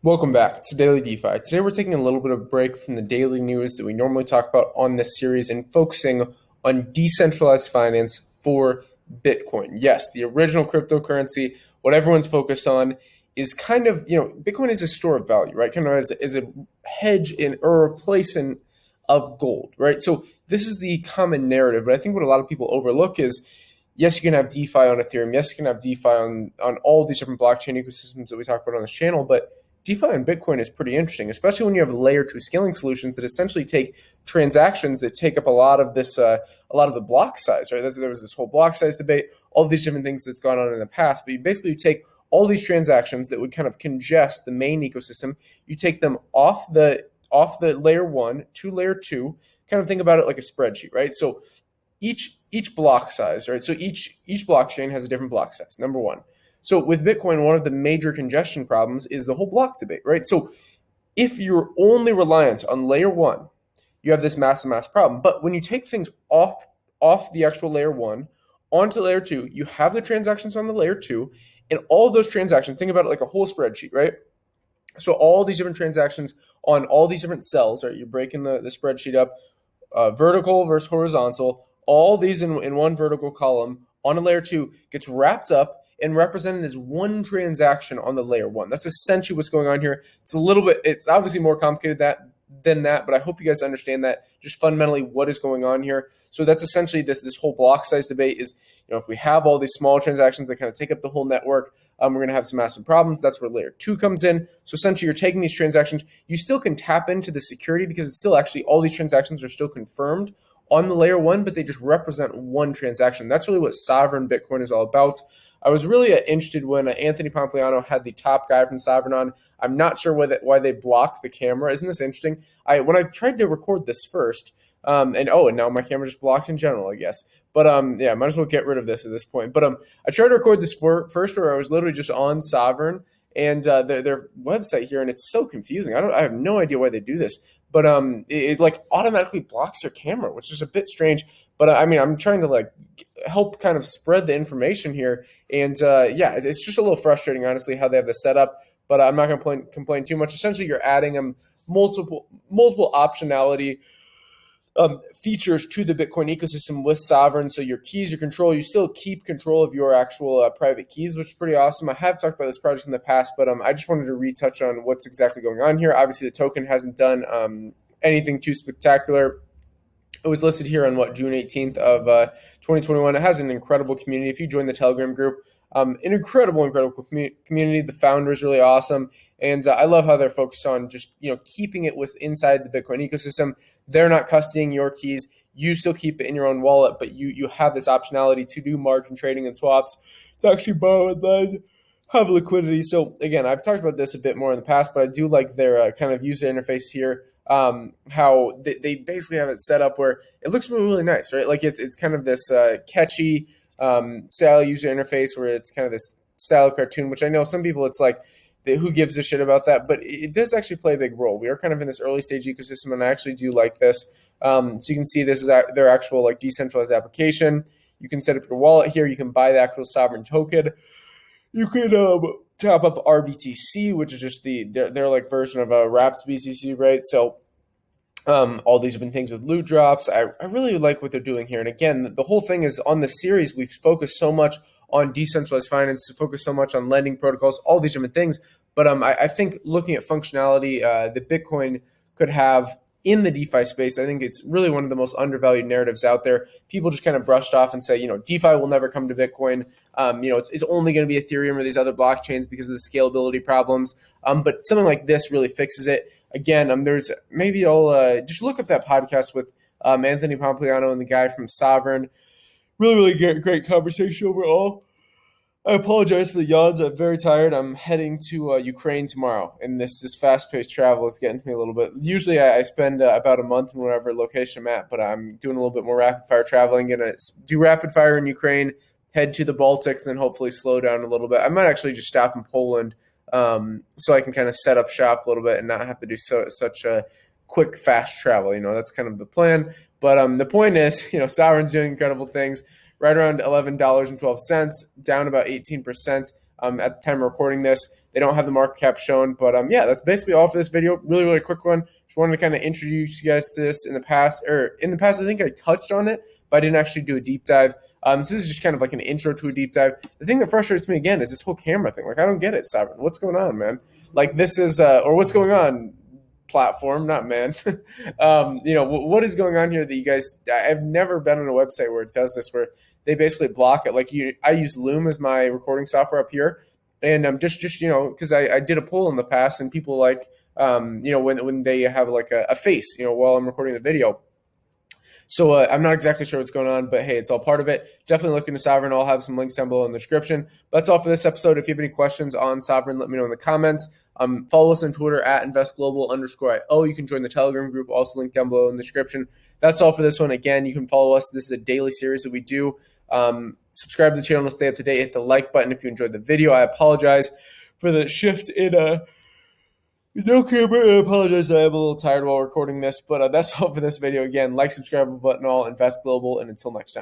Welcome back to Daily DeFi. Today we're taking a little bit of break from the daily news that we normally talk about on this series and focusing on decentralized finance for Bitcoin. Yes, the original cryptocurrency, what everyone's focused on is kind of, Bitcoin is a store of value, right? Kind of as a hedge in or a replacement of gold, right? So this is the common narrative, but I think what a lot of people overlook is yes, you can have DeFi on Ethereum. Yes, you can have DeFi on all these different blockchain ecosystems that we talk about on this channel, but DeFi and Bitcoin is pretty interesting, especially when you have layer two scaling solutions that essentially take transactions that take up a lot of the block size, right? There was this whole block size debate, all these different things that's gone on in the past. But you take all these transactions that would kind of congest the main ecosystem, you take them off the layer one to layer two. Kind of think about it like a spreadsheet, right? So each block size, right? So each blockchain has a different block size. Number one. So with Bitcoin, one of the major congestion problems is the whole block debate, right? So if you're only reliant on layer one, you have this mass problem. But when you take things off the actual layer one onto layer two, you have the transactions on the layer two, and all of those transactions, think about it like a whole spreadsheet, right? So all these different transactions on all these different cells, right? You're breaking the spreadsheet up, vertical versus horizontal, all these in one vertical column on a layer two gets wrapped up and represented as one transaction on the layer one. That's essentially what's going on here. It's obviously more complicated than that, but I hope you guys understand that just fundamentally what is going on here. So that's essentially this whole block size debate is, if we have all these small transactions that kind of take up the whole network, we're going to have some massive problems. That's where layer two comes in. So essentially you're taking these transactions, you still can tap into the security because it's still actually all these transactions are still confirmed on the layer one, but they just represent one transaction. That's really what Sovryn Bitcoin is all about. I was really interested when Anthony Pompliano had the top guy from Sovryn on. I'm not sure why they blocked the camera. Isn't this interesting? When I tried to record this first, and now my camera just blocked in general, I guess. But yeah, might as well get rid of this at this point. But I tried to record this first, where I was literally just on Sovryn and their website here, and it's so confusing. I have no idea why they do this. But it like automatically blocks their camera, which is a bit strange. But I'm trying to like help kind of spread the information here, and yeah, it's just a little frustrating, honestly, how they have this set up. But I'm not going to complain too much. Essentially, you're adding multiple optionality features to the Bitcoin ecosystem with Sovryn. So your keys, your control, you still keep control of your actual private keys, which is pretty awesome. I have talked about this project in the past, but I just wanted to retouch on what's exactly going on here. Obviously, the token hasn't done anything too spectacular. It was listed here on June 18th of 2021. It has an incredible community. If you join the Telegram group, an incredible community. The founder is really awesome, and I love how they're focused on just keeping it inside the Bitcoin ecosystem. They're not custodying your keys. You still keep it in your own wallet, but you have this optionality to do margin trading and swaps to actually borrow and then have liquidity. So again, I've talked about this a bit more in the past, but I do like their kind of user interface here. How they basically have it set up where it looks really, really nice, right? Like it's kind of this catchy style user interface where it's kind of this style of cartoon, which I know some people it's like, who gives a shit about that? But it does actually play a big role. We are kind of in this early stage ecosystem, and I actually do like this. So you can see this is their actual like decentralized application. You can set up your wallet here. You can buy the actual Sovryn token. You can top up RBTC, which is just their like version of a wrapped BTC, right? So all these different things with loot drops. I really like what they're doing here. And again, the whole thing is on this series, we've focused so much on decentralized finance, focused so much on lending protocols, all these different things. But I think looking at functionality that Bitcoin could have in the DeFi space, I think it's really one of the most undervalued narratives out there. People just kind of brushed off and say, DeFi will never come to Bitcoin. It's only going to be Ethereum or these other blockchains because of the scalability problems. But something like this really fixes it. Again, there's maybe I'll just look up that podcast with Anthony Pompliano and the guy from Sovryn. Really, really great conversation overall. I apologize for the yawns. I'm very tired. I'm heading to Ukraine tomorrow, and this fast-paced travel is getting to me a little bit. Usually, I spend about a month in whatever location I'm at, but I'm doing a little bit more rapid-fire traveling. Going to do rapid-fire in Ukraine, head to the Baltics, and then hopefully slow down a little bit. I might actually just stop in Poland so I can kind of set up shop a little bit and not have to do such a quick, fast travel. That's kind of the plan. But the point is, Sovryn's doing incredible things. Right around $11.12, down about 18%. at the time of recording this. They don't have the market cap shown, but yeah, that's basically all for this video. Really, really quick one. Just wanted to kind of introduce you guys to this in the past, I think I touched on it, but I didn't actually do a deep dive. So this is just kind of like an intro to a deep dive. The thing that frustrates me again is this whole camera thing. Like, I don't get it, Sovryn. What's going on, man? Like, this is, or what's going on, platform, not man. What is going on here that you guys, I've never been on a website where it does this, where they basically block it. Like, I use Loom as my recording software up here. And just because I did a poll in the past, and people like, when they have like a face, while I'm recording the video. So I'm not exactly sure what's going on, but hey, it's all part of it. Definitely look into Sovryn. I'll have some links down below in the description. But that's all for this episode. If you have any questions on Sovryn, let me know in the comments. Follow us on Twitter at investglobal_IO. You can join the Telegram group, also linked down below in the description. That's all for this one. Again, you can follow us. This is a daily series that we do. Subscribe to the channel to stay up to date. Hit the like button if you enjoyed the video. I apologize for the shift in no camera. I apologize that I'm a little tired while recording this, but that's all for this video. Again, like, subscribe button, all, invest global, and until next time.